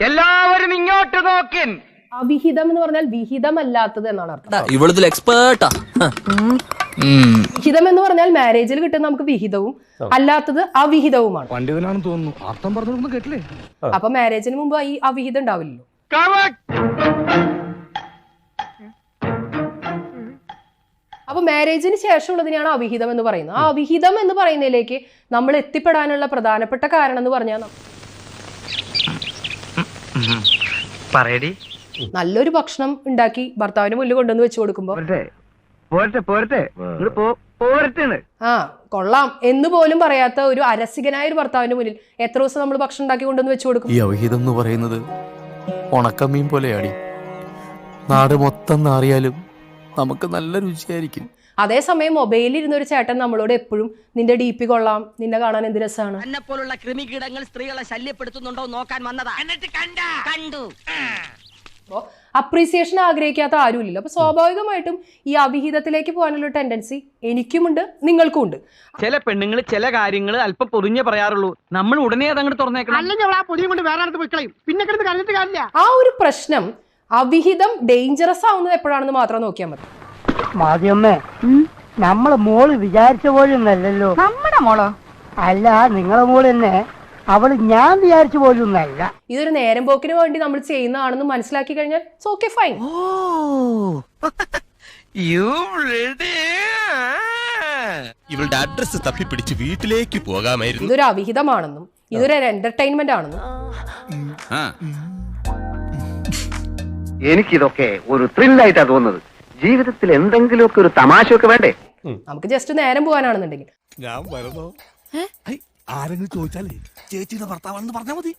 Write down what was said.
എല്ലാവരും ഇങ്ങോട്ട് നോക്കിൻ. അവിഹിതം എന്ന് പറഞ്ഞാൽ വിഹിതമല്ലാത്തത് എന്നാണ് അർത്ഥം. ഇവളതിൽ എക്സ്പേർട്ടാ. വിഹിതം എന്ന് പറഞ്ഞാൽ മാരേജിൽ കിട്ടുന്ന നമുക്ക് വിഹിതവും അല്ലാത്തത് അവിഹിതവുമാണ്. പണ്ഡിതനാണെന്ന് തോന്നുന്നു. അർത്ഥം പറഞ്ഞൊന്നും കേട്ടില്ലേ? അപ്പൊ മാരേജിന് മുമ്പ് ഈ അവിഹിതം ഉണ്ടാവില്ലല്ലോ. അപ്പൊ മാരേജിന് ശേഷമുള്ളതിനെയാണ് അവിഹിതം എന്ന് പറയുന്നത്. ആ അവിഹിതം എന്ന് പറയുന്നതിലേക്ക് നമ്മൾ എത്തിപ്പെടാനുള്ള പ്രധാനപ്പെട്ട കാരണം എന്ന് പറഞ്ഞാൽ നല്ലൊരു ഭക്ഷണം ഉണ്ടാക്കി ഭർത്താവിന് മുന്നിൽ കൊണ്ടുവന്ന് വെച്ചു കൊടുക്കുമ്പോ ആ കൊള്ളാം എന്ന് പോലും പറയാത്ത ഒരു അരസികനായ ഒരു ഭർത്താവിന്റെ മുന്നിൽ എത്ര ദിവസം നമ്മൾ ഭക്ഷണം ഉണ്ടാക്കി കൊണ്ടുവന്ന് വെച്ചു കൊടുക്കും. ഈ അവിഹിതം എന്ന് പറയുന്നത് ഉണക്കമീൻ പോലെയാടി. നാട് മൊത്തം നാറിയാലും നമുക്ക് നല്ല രുചിയായിരിക്കും. അതേസമയം മൊബൈലിൽ ഇരുന്ന ഒരു ചേട്ടൻ നമ്മളോട് എപ്പോഴും നിന്റെ DP കൊള്ളാം, നിന്നെ കാണാൻ എന്ത് രസമാണ്. എന്നെ പോലുള്ള കൃമികീടങ്ങൾ സ്ത്രീകളെ ശല്യപ്പെടുത്തുന്നുണ്ടോ നോക്കാൻ വന്നതാ. കണ്ടു. അപ്പോൾ അപ്രീസിയേഷൻ ആഗ്രഹിക്കാത്ത ആരുമില്ലല്ലോ. അപ്പൊ സ്വാഭാവികമായിട്ടും ഈ അവിഹിതത്തിലേക്ക് പോകാനുള്ള ടെൻഡൻസി എനിക്കുമുണ്ട്, നിങ്ങൾക്കും ഉണ്ട്. ചില പെണ്ണുങ്ങൾ ചില കാര്യങ്ങൾ അല്പം പൊതിഞ്ഞേ പറയാറുള്ളൂ. നമ്മൾ ഉടനെ അതങ്ങോട്ട് തുറന്നേക്കണം. ആ ഒരു പ്രശ്നം അവിഹിതം ഡേഞ്ചറസ് ആവുന്നത് എപ്പോഴാണെന്ന് മാത്രം നോക്കിയാൽ മതി. മാധ്യമേ, നമ്മളെ മോള് വിചാരിച്ച പോലൊന്നല്ലോ. നമ്മുടെ മോളോ? അല്ല, നിങ്ങളെ മോള് തന്നെ. അവള് ഞാൻ വിചാരിച്ച പോലൊന്നല്ല. ഇതൊരു നേരം പോക്കിന് വേണ്ടി നമ്മൾ ചെയ്യുന്നതാണെന്ന് മനസ്സിലാക്കി കഴിഞ്ഞാൽ ഇറ്റ്സ് ഓക്കെ, ഫൈൻ. ഇവളുടെ അഡ്രസ് തപ്പിപ്പിടിച്ച് വീട്ടിലേക്ക് പോകാമായിരുന്നു. ഇതൊരു അവിഹിതമാണെന്നും ഇതൊരു എന്റർടൈൻമെന്റ് ആണെന്നും എനിക്കിതൊക്കെ ഒരു ത്രില്ലായിട്ടാ തോന്നുന്നത്. ജീവിതത്തിൽ എന്തെങ്കിലുമൊക്കെ ഒരു തമാശയൊക്കെ വേണ്ടേ? നമുക്ക് ജസ്റ്റ് നേരം പോകാനാണെന്നുണ്ടെങ്കിൽ ഞാൻ വരണോ? ആരെങ്കിലും ചോദിച്ചാലേ ചേച്ചിയുടെ ഭർത്താവാണെന്ന് പറഞ്ഞാൽ മതി.